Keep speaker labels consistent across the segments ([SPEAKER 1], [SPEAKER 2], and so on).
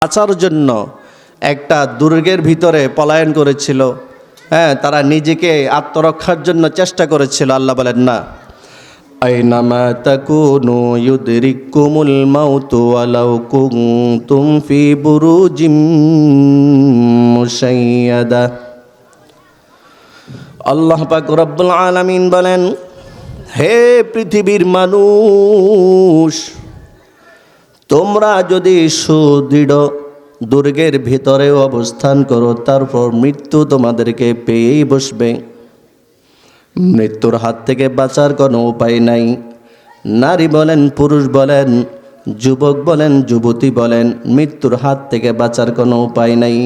[SPEAKER 1] বাঁচার জন্য একটা দুর্গের ভিতরে পলায়ন করেছিল। তারা নিজেকে আত্মরক্ষার জন্য চেষ্টা করেছিল। আল্লাহ বলেন না, আইনামা তাকুনু ইউদরিকুমুল মাউতু ওয়ালাউ কুনতুম ফি বুরুজিম মুশাইয়াদা। আল্লাহ পাক রব্বুল আলামিন বলেন, হে পৃথিবীর মানুষ, তোমরা যদি সুদৃঢ় দুর্গের ভিতরে অবস্থান করো, তারপর মৃত্যু তোমাদেরকে পেয়েই বসবে। মৃত্যুর হাত থেকে বাঁচার কোনো উপায় নাই। নারী বলেন, পুরুষ বলেন, যুবক বলেন, যুবতী বলেন, মৃত্যুর হাত থেকে বাঁচার কোনো উপায় নাই।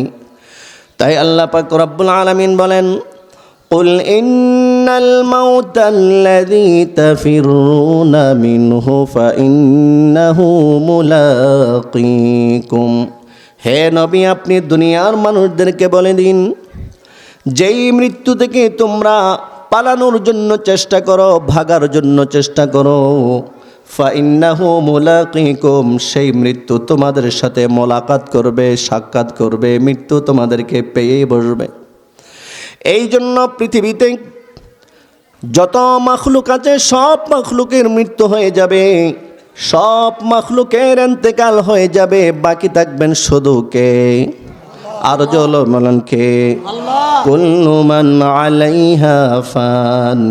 [SPEAKER 1] তাই আল্লাহ পাক রব্বুল আলামিন বলেন, قل إن الموت الذي تفرون منه فإنه ملاقيكم। হে নবী, আপনি দুনিয়ার মানুষদেরকে বলে দিন, যেই মৃত্যু থেকে তোমরা পালানোর জন্য চেষ্টা করো, ভাগার জন্য চেষ্টা করো, ফাইন্নাহু মুলাকিকুম, সেই মৃত্যু তোমাদের সাথে মোলাকাত করবে, সাক্ষাৎ করবে, মৃত্যু তোমাদেরকে পেয়েই বসবে। এই জন্য পৃথিবীতে যত মাখলুক আছে, সব মাখলুকের মৃত্যু হয়ে যাবে, সব মাখলুকের ইন্তেকাল হয়ে যাবে, বাকি থাকবেন শুধু কে? আর জল বলেন কে? কুল্লু মান আলাইহা ফান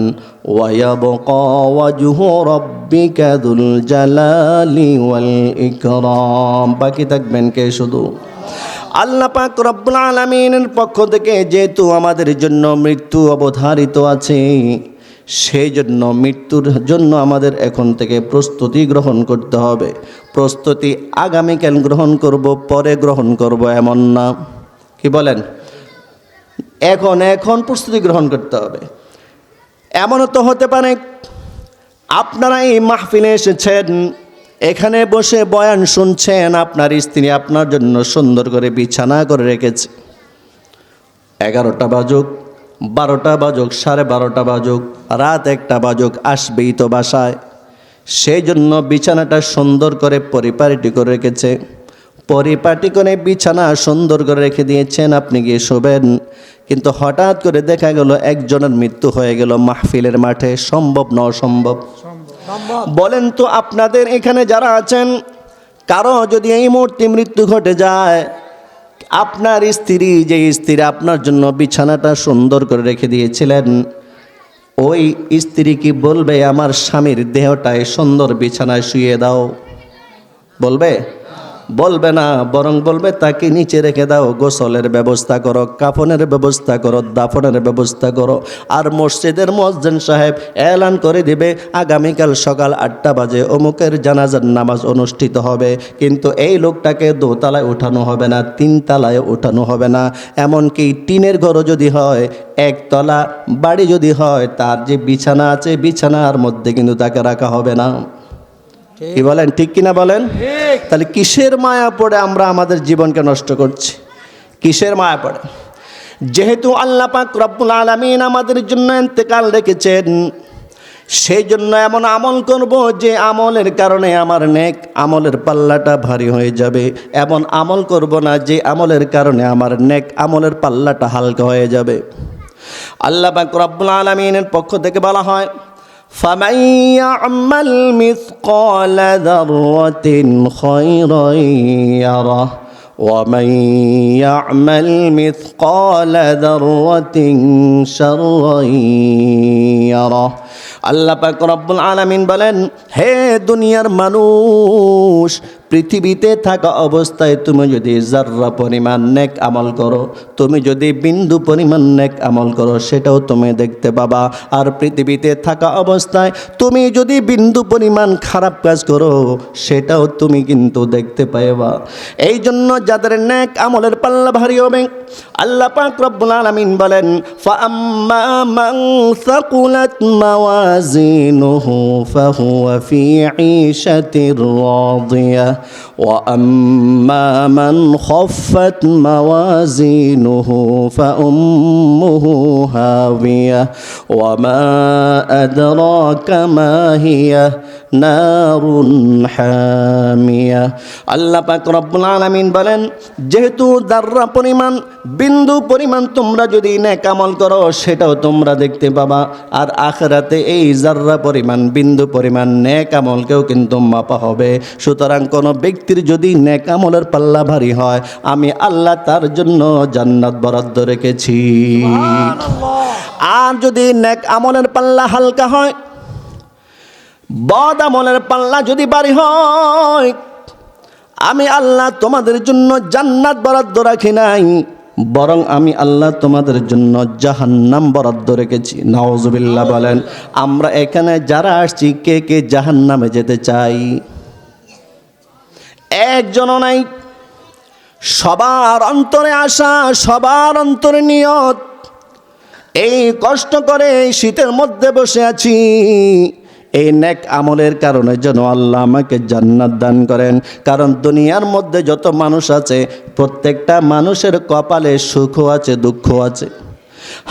[SPEAKER 1] ওয়া ইয়াবকা ওয়াজহু রাব্বিকা যুল জালালি ওয়াল ইকরাম। বাকি থাকবেন কে? শুধু আল্লাহ পাক রব্বুল আলামিনের পক্ষ থেকে যেহেতু আমাদের জন্য মৃত্যু অবধারিত আছে, সেই জন্য মৃত্যুর জন্য আমাদের এখন থেকে প্রস্তুতি গ্রহণ করতে হবে। প্রস্তুতি আগামীকাল গ্রহণ করব, পরে গ্রহণ করব এমন না। কি বলেন? এখন প্রস্তুতি গ্রহণ করতে হবে। এমনও তো হতে পারে আপনারা এই মাহফিলে এসেছেন, এখানে বসে বয়ান শুনছেন, আপনার স্ত্রী আপনার জন্য সুন্দর করে বিছানা করে রেখেছে। 11টা বাজুক, 12টা বাজুক, 12:30 বাজুক, রাত 1টা বাজুক, আসবেই তো বাসায়। সেই জন্য বিছানাটা সুন্দর করে পরিপাটি করে রেখেছে। পরিপাটি করে বিছানা সুন্দর করে রেখে দিয়েছেন, আপনি গিয়ে শোবেন। কিন্তু হঠাৎ করে দেখা গেল একজনের মৃত্যু হয়ে গেল মাহফিলের মাঠে। সম্ভব না অসম্ভব? বলেন তো, আপনাদের এখানে যারা আছেন, কারো যদি এই মুহূর্তে মৃত্যু ঘটে যায়, আপনার স্ত্রী, যে স্ত্রী আপনার জন্য বিছানাটা সুন্দর করে রেখে দিয়েছিলেন, ওই স্ত্রী কি বলবে আমার স্বামীর দেহটায় সুন্দর বিছানায় শুয়ে দাও? বলবে? বলবে না, বরং বলবে তাকে নিচে রেখে দাও, গোসলের ব্যবস্থা করো, কাফনের ব্যবস্থা করো, দাফনের ব্যবস্থা করো। আর মসজিদের মুয়াজ্জিন সাহেব এলান করে দিবে আগামীকাল সকাল 8টা বাজে অমুকের জানাজার নামাজ অনুষ্ঠিত হবে। কিন্তু এই লোকটাকে 2তলায় উঠানো হবে না, 3তলায় উঠানো হবে না। এমনকি টিনের ঘরও যদি হয়, 1তলা বাড়ি যদি হয়, তার যে বিছানা আছে, বিছানার মধ্যে কিন্তু তাকে রাখা হবে না। কি বলেন? ঠিক কিনা বলেন? তাহলে কিসের মায়া পড়ে আমরা আমাদের জীবনকে নষ্ট করছি? কিসের মায়া পড়ে? যেহেতু আল্লাহ পাক রব্বুল আলামিন আমাদের জন্য ইন্তেকাল রেখেছেন, সেই জন্য এমন আমল করব যে আমলের কারণে আমার নেক আমলের পাল্লাটা ভারী হয়ে যাবে। এমন আমল করব না যে আমলের কারণে আমার নেক আমলের পাল্লাটা হালকা হয়ে যাবে। আল্লাহ পাক রব্বুল আলামিনের পক্ষ থেকে বলা হয়, فمن يعمل مثقال ذرة خيرا يره ومن يعمل مثقال ذرة شرا يره। আল্লাহ পাক রব্বুল আলামিন বলেন, হে দুনিয়ার মানুষ, পৃথিবীতে থাকা অবস্থায় তুমি যদি যাররা পরিমাণ নেক আমল করো, তুমি যদি বিন্দু পরিমাণ নেক আমল করো, সেটাও তুমি দেখতে পাবা। আর পৃথিবীতে থাকা অবস্থায় তুমি যদি বিন্দু পরিমাণ খারাপ কাজ করো, সেটাও তুমি কিন্তু দেখতে পাইবা। এই জন্য যাদের নেক আমলের পাল্লা ভারী হবে, আল্লাহ পাক রব্বুল আলামিন বলেন, ফাআম্মা মান সাকুলাত মাওয়াজিনুহু ফাহুয়া ফি ঈশাতির রাদিয়াহ وأما من خفت موازينه فأمه هاوية وما أدراك ما هي নারুন হামিয়া। আল্লাহ পাক রব্বুল আলামিন বলেন, যেহেতু যাররা পরিমাণ, বিন্দু পরিমাণ তোমরা যদি নেক আমল করো সেটাও তোমরা দেখতে পাবা, আর আখিরাতে এই যাররা পরিমাণ, বিন্দু পরিমাণ নেক আমলকেও কিন্তু মাপা হবে। সুতরাং কোনো ব্যক্তির যদি নেক আমলের পাল্লা ভারী হয়, আমি আল্লাহ তার জন্য জান্নাত বরাদ্দ রেখেছি। আর যদি নেক আমলের পাল্লা হালকা হয়, বদ আমলের পাল্লা যদি ভারী হয়, আমি আল্লাহ তোমাদের জন্য জান্নাত বরাদ্দ রাখি নাই, বরং আমি আল্লাহ তোমাদের জন্য জাহান্নাম বরাদ্দ রেখেছি। নাউজুবিল্লাহ বলেন। আমরা এখানে যারা আসছি, কে কে জাহান্নামে যেতে চাই? একজনও নাই। সবার অন্তরে আশা, সবার অন্তরে নিয়ত, এই কষ্ট করে এই শীতের মধ্যে বসে আছি, এই নেক আমলের কারণে যেন আল্লাহ আমাকে জান্নাত দান করেন। কারণ দুনিয়ার মধ্যে যত মানুষ আছে, প্রত্যেকটা মানুষের কপালে সুখও আছে, দুঃখও আছে।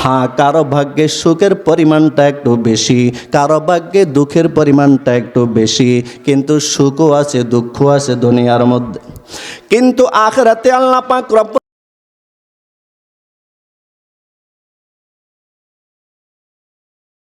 [SPEAKER 1] হ্যাঁ, কারো ভাগ্যে সুখের পরিমাণটা একটু বেশি, কারো ভাগ্যে দুঃখের পরিমাণটা একটু বেশি, কিন্তু সুখও আছে, দুঃখও আছে দুনিয়ার মধ্যে। কিন্তু আখিরাতে আল্লাহ পাক রব্বুল